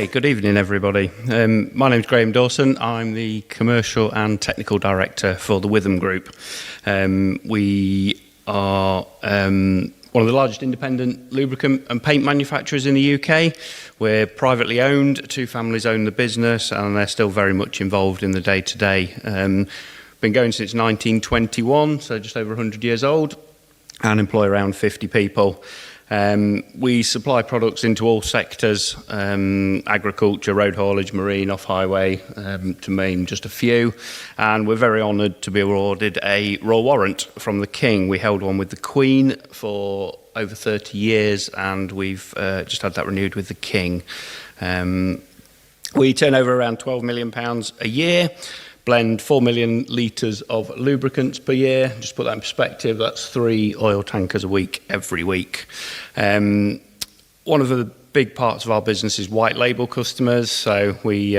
Okay, good evening everybody. My name's Graham Dawson. I'm the Commercial and Technical Director for the Witham Group. We are one of the largest independent lubricant and paint manufacturers in the UK. We're privately owned, two families own the business and they're still very much involved in the day-to-day. Been going since 1921, so just over 100 years old, and employ around 50 people. We supply products into all sectors, agriculture, road haulage, marine, off-highway, to name just a few. And we're very honoured to be awarded a Royal Warrant from the King. We held one with the Queen for over 30 years and we've just had that renewed with the King. We turn over around £12 million a year. Blend 4 million litres of lubricants per year. Just put that in perspective, that's 3 oil tankers a week, every week. One of the big parts of our business is white label customers. So we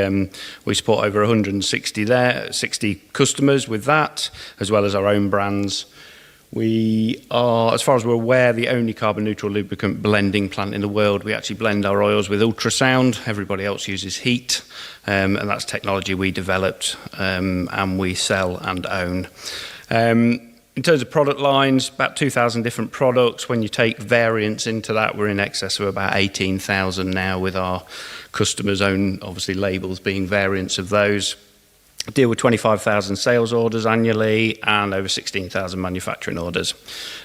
support over 60 customers with that, as well as our own brands. We are, as far as we're aware, the only carbon neutral lubricant blending plant in the world. We actually blend our oils with ultrasound. Everybody else uses heat, and that's technology we developed and we sell and own. In terms of product lines, about 2,000 different products. When you take variants into that, we're in excess of about 18,000 now, with our customers' own, obviously, labels being variants of those. Deal with 25,000 sales orders annually and over 16,000 manufacturing orders.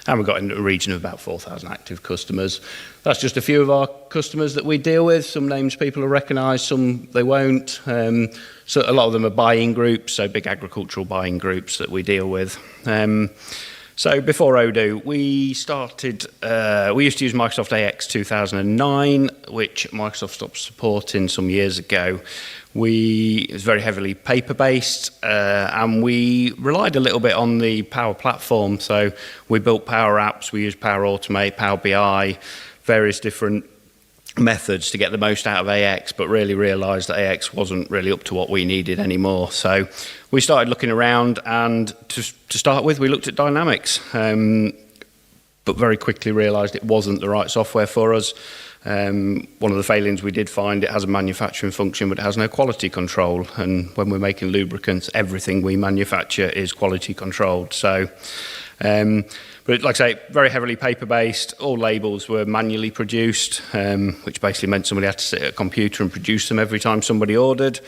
And we've got in a region of about 4,000 active customers. That's just a few of our customers that we deal with. Some names people will recognise, some they won't. So a lot of them are buying groups, so big agricultural buying groups that we deal with. So before Odoo, we used to use Microsoft AX 2009, which Microsoft stopped supporting some years ago. It was very heavily paper-based, and we relied a little bit on the Power Platform. So we built Power Apps, we used Power Automate, Power BI, various different methods to get the most out of AX, but really realised that AX wasn't really up to what we needed anymore. So we started looking around, and to start with, we looked at Dynamics, but very quickly realised it wasn't the right software for us. One of the failings we did find, it has a manufacturing function, but it has no quality control. And when we're making lubricants, everything we manufacture is quality controlled. So, but like I say, very heavily paper-based. All labels were manually produced, which basically meant somebody had to sit at a computer and produce them every time somebody ordered.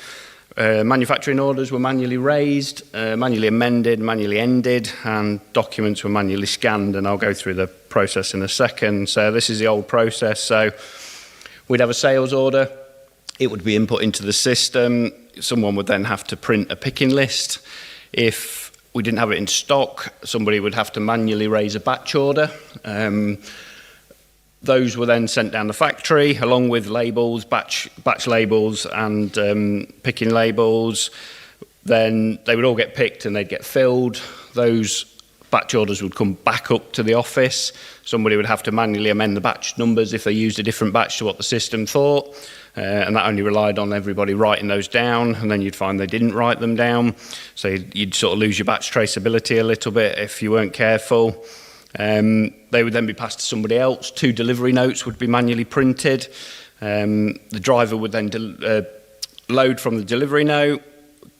Manufacturing orders were manually raised, manually amended, manually ended, and documents were manually scanned, and I'll go through the process in a second. So this is the old process. So we'd have a sales order, it would be input into the system, someone would then have to print a picking list. If we didn't have it in stock, somebody would have to manually raise a batch order. Those were then sent down the factory along with labels, batch labels and picking labels. Then they would all get picked and they'd get filled. Those batch orders would come back up to the office. Somebody would have to manually amend the batch numbers if they used a different batch to what the system thought. And that only relied on everybody writing those down, and then you'd find they didn't write them down. So you'd sort of lose your batch traceability a little bit if you weren't careful. They would then be passed to somebody else. 2 delivery notes would be manually printed. The driver would then load from the delivery note.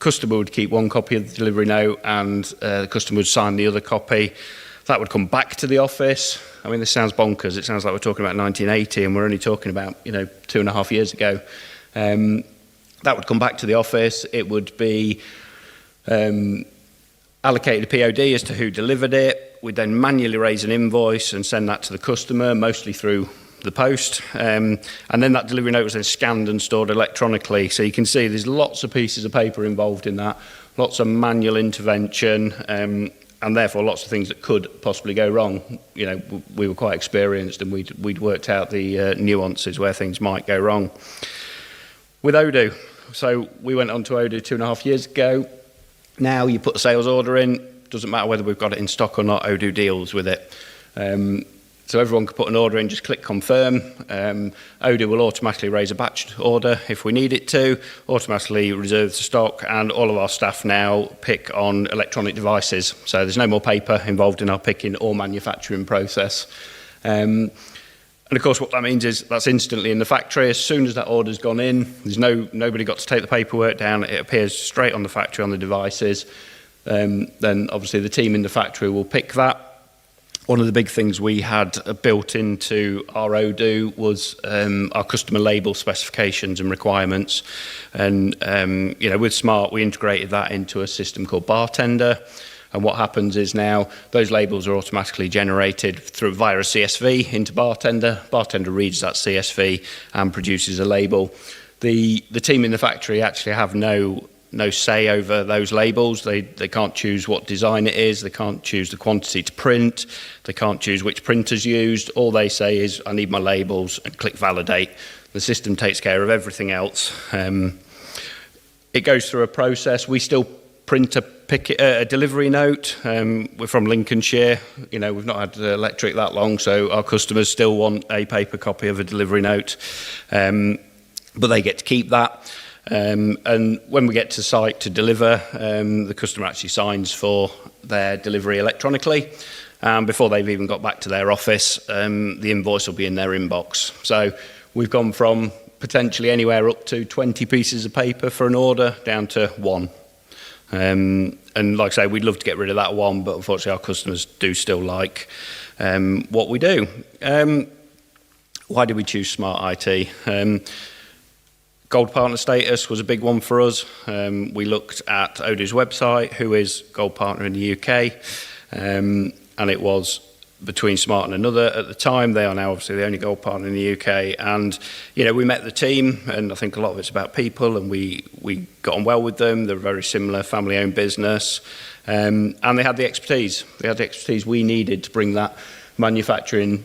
Customer would keep 1 copy of the delivery note, and the customer would sign the other copy. That would come back to the office. I mean, this sounds bonkers. It sounds like we're talking about 1980 and we're only talking about, 2.5 years ago. That would come back to the office. It would be allocated a POD as to who delivered it. We'd then manually raise an invoice and send that to the customer, mostly through the post. And then that delivery note was then scanned and stored electronically. So you can see there's lots of pieces of paper involved in that, lots of manual intervention, and therefore lots of things that could possibly go wrong. We were quite experienced and we'd worked out the nuances where things might go wrong. With Odoo, so we went on to Odoo 2.5 years ago. Now you put a sales order in, doesn't matter whether we've got it in stock or not, Odoo deals with it. So everyone can put an order in, just click confirm. Odoo will automatically raise a batch order if we need it to, automatically reserve the stock, and all of our staff now pick on electronic devices. So there's no more paper involved in our picking or manufacturing process. And of course, what that means is that's instantly in the factory. As soon as that order's gone in, there's nobody got to take the paperwork down. It appears straight on the factory on the devices. Then obviously the team in the factory will pick that. One of the big things we had built into our Odoo was our customer label specifications and requirements. And with Smart, we integrated that into a system called Bartender. And what happens is now those labels are automatically generated via a CSV into Bartender. Bartender reads that CSV and produces a label. The team in the factory actually have no say over those labels. They can't choose what design it is. They can't choose the quantity to print. They can't choose which printer's used. All they say is, I need my labels, and click validate. The system takes care of everything else. It goes through a process. We still print a delivery note. We're from Lincolnshire. We've not had electric that long, so our customers still want a paper copy of a delivery note. But they get to keep that. And when we get to site to deliver, the customer actually signs for their delivery electronically. And before they've even got back to their office, the invoice will be in their inbox. So we've gone from potentially anywhere up to 20 pieces of paper for an order down to one. And like I say, we'd love to get rid of that one, but unfortunately our customers do still like what we do. Why did we choose Smart IT? Gold partner status was a big one for us. We looked at Odoo's website, who is gold partner in the UK, and it was between Smart and another at the time. They are now obviously the only gold partner in the UK. And, we met the team, and I think a lot of it's about people, and we got on well with them. They're a very similar family-owned business, and they had the expertise. They had the expertise we needed to bring that manufacturing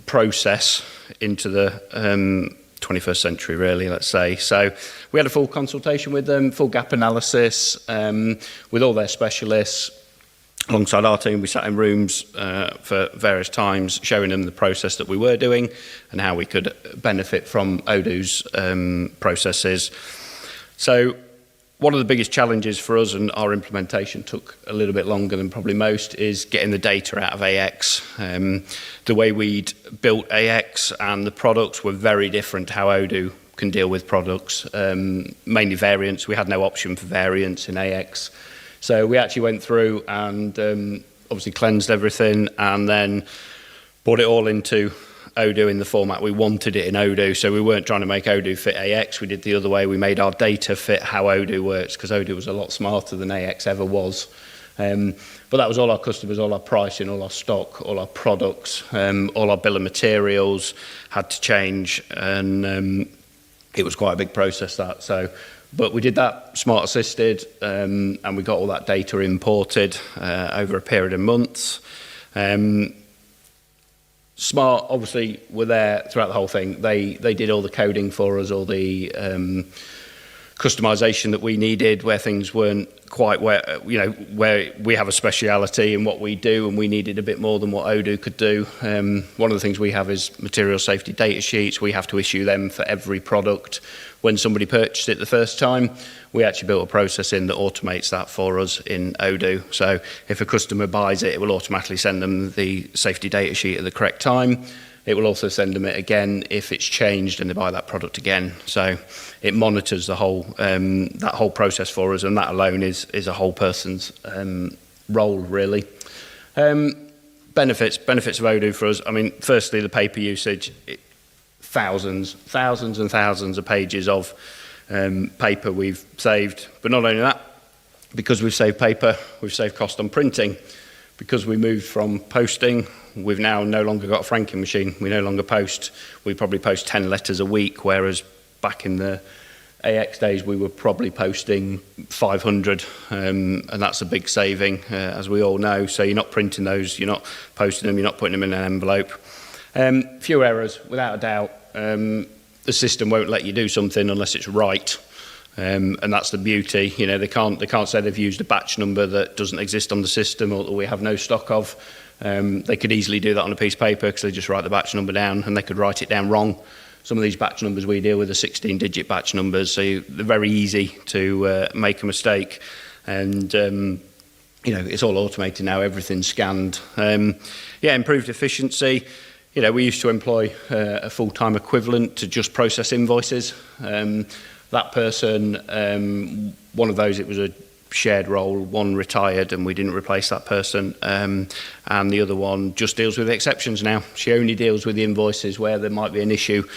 process into the 21st century, really, let's say. So we had a full consultation with them, full gap analysis with all their specialists. Alongside our team, we sat in rooms for various times, showing them the process that we were doing and how we could benefit from Odoo's processes. So one of the biggest challenges for us, and our implementation took a little bit longer than probably most, is getting the data out of AX. The way we'd built AX and the products were very different to how Odoo can deal with products, mainly variants. We had no option for variants in AX. So we actually went through and obviously cleansed everything and then brought it all into Odoo in the format we wanted it in Odoo. So we weren't trying to make Odoo fit AX. We did the other way. We made our data fit how Odoo works, because Odoo was a lot smarter than AX ever was. But that was all our customers, all our pricing, all our stock, all our products, all our bill of materials had to change. And it was quite a big process, that. But we did that, Smart assisted, and we got all that data imported over a period of months. Smart, obviously, were there throughout the whole thing. They did all the coding for us, all the customization that we needed, where things weren't quite where we have a speciality in what we do, and we needed a bit more than what Odoo could do. One of the things we have is material safety data sheets. We have to issue them for every product. When somebody purchased it the first time, we actually built a process in that automates that for us in Odoo. So if a customer buys it, it will automatically send them the safety data sheet at the correct time. It will also send them it again if it's changed and they buy that product again. So it monitors the whole that whole process for us, and that alone is a whole person's role, really. Benefits of Odoo for us. I mean, firstly, the paper usage. Thousands and thousands of pages of paper we've saved. But not only that, because we've saved paper, we've saved cost on printing. Because we moved from posting, we've now no longer got a franking machine. We no longer post. We probably post 10 letters a week, whereas back in the AX days, we were probably posting 500, and that's a big saving, as we all know. So you're not printing those, you're not posting them, you're not putting them in an envelope. Few errors, without a doubt. The system won't let you do something unless it's right. And that's the beauty. They can't say they've used a batch number that doesn't exist on the system or that we have no stock of. They could easily do that on a piece of paper because they just write the batch number down, and they could write it down wrong. Some of these batch numbers we deal with are 16-digit batch numbers, so they're very easy to make a mistake. And it's all automated now. Everything's scanned. Improved efficiency. we used to employ a full-time equivalent to just process invoices. That person, one of those, it was a shared role, one retired and we didn't replace that person, and the other one just deals with exceptions now. She only deals with the invoices where there might be an issue.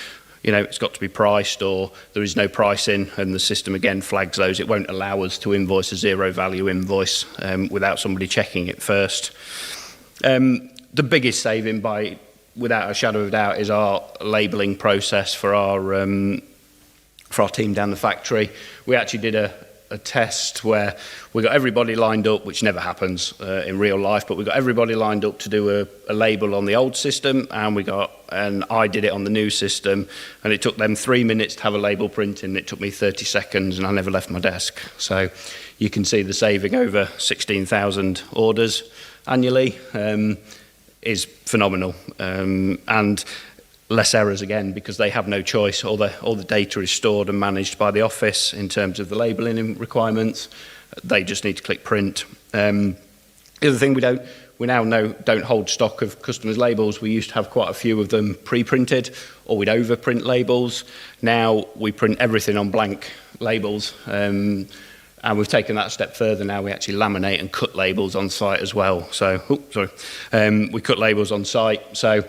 It's got to be priced or there is no pricing, and the system again flags those. It won't allow us to invoice a zero value invoice without somebody checking it first. The biggest saving, without a shadow of a doubt, is our labelling process for our team down the factory. We actually did a test where we got everybody lined up, which never happens in real life, but we got everybody lined up to do a label on the old system, and I did it on the new system, and it took them 3 minutes to have a label printed, and it took me 30 seconds, and I never left my desk. So you can see the saving over 16,000 orders annually is phenomenal, and less errors again, because they have no choice. All the data is stored and managed by the office in terms of the labelling requirements. They just need to click print. The other thing, we now don't hold stock of customers' labels. We used to have quite a few of them pre-printed, or we'd overprint labels. Now we print everything on blank labels, and we've taken that a step further. Now we actually laminate and cut labels on site as well. So, we cut labels on site. So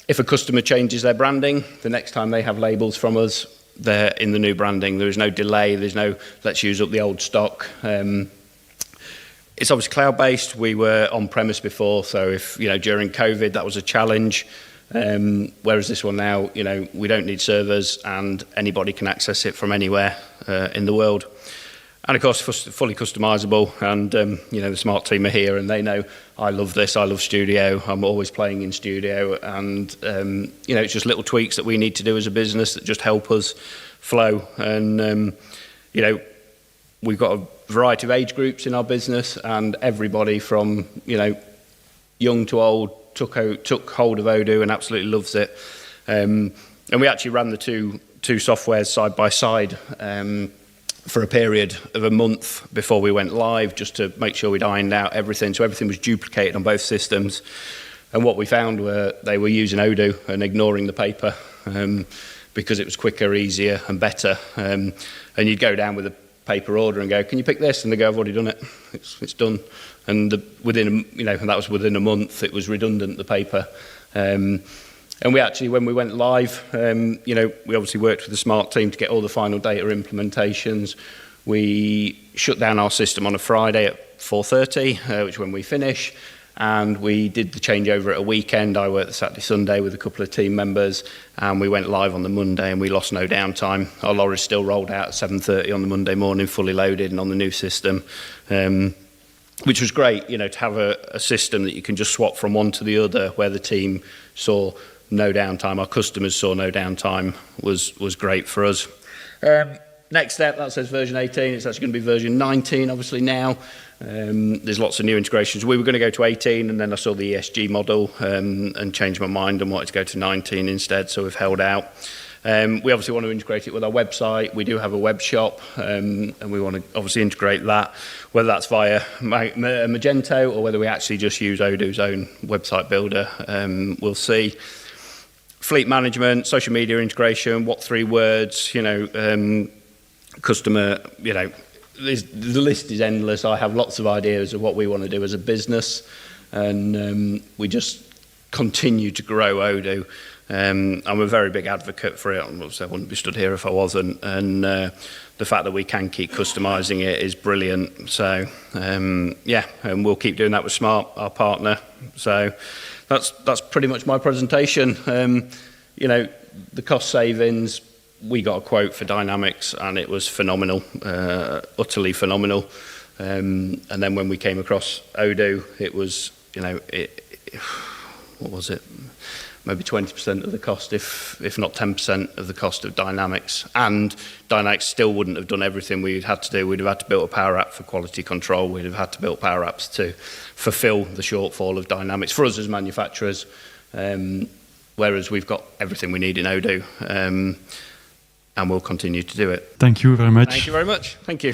if a customer changes their branding, the next time they have labels from us, they're in the new branding. There is no delay. There's no let's use up the old stock. It's obviously cloud-based. We were on-premise before, so if during COVID that was a challenge. Whereas this one now, we don't need servers, and anybody can access it from anywhere in the world. And of course, fully customisable, and the smart team are here, and they know I love this. I love Studio. I'm always playing in Studio, and it's just little tweaks that we need to do as a business that just help us flow. And we've got a variety of age groups in our business, and everybody from young to old took hold of Odoo and absolutely loves it. And we actually ran the two softwares side by side for a period of a month before we went live, just to make sure we'd ironed out everything. So everything was duplicated on both systems. And what we found were they were using Odoo and ignoring the paper because it was quicker, easier and better. And you'd go down with a paper order and go, can you pick this? And they go, I've already done it. It's done. And and that was within a month. It was redundant, the paper. And we actually, when we went live, we obviously worked with the smart team to get all the final data implementations. We shut down our system on a Friday at 4:30, which is when we finish, and we did the changeover at a weekend. I worked the Saturday, Sunday with a couple of team members, and we went live on the Monday, and we lost no downtime. Our lorries still rolled out at 7:30 on the Monday morning, fully loaded and on the new system. Which was great, to have a system that you can just swap from one to the other, where the team saw no downtime, our customers saw no downtime, was great for us. Next step, that says version 18, it's actually going to be version 19 obviously now. There's lots of new integrations. We were going to go to 18, and then I saw the ESG model and changed my mind and wanted to go to 19 instead, so we've held out. We obviously want to integrate it with our website. We do have a web shop, and we want to obviously integrate that, whether that's via Magento or whether we actually just use Odoo's own website builder. We'll see. Fleet management, social media integration, what 3 words, customer, the list is endless. I have lots of ideas of what we want to do as a business, and we just continue to grow Odoo. I'm a very big advocate for it. I wouldn't be stood here if I wasn't, and the fact that we can keep customising it is brilliant. So and we'll keep doing that with Smart, our partner. So that's pretty much my presentation. The cost savings, we got a quote for Dynamics and it was phenomenal, utterly phenomenal. And then when we came across Odoo, it was, what was it? Maybe 20% of the cost, if not 10% of the cost of Dynamics. And Dynamics still wouldn't have done everything we'd had to do. We'd have had to build a Power App for quality control. We'd have had to build Power Apps to fulfill the shortfall of Dynamics for us as manufacturers. Whereas we've got everything we need in Odoo. And we'll continue to do it. Thank you very much. Thank you very much. Thank you.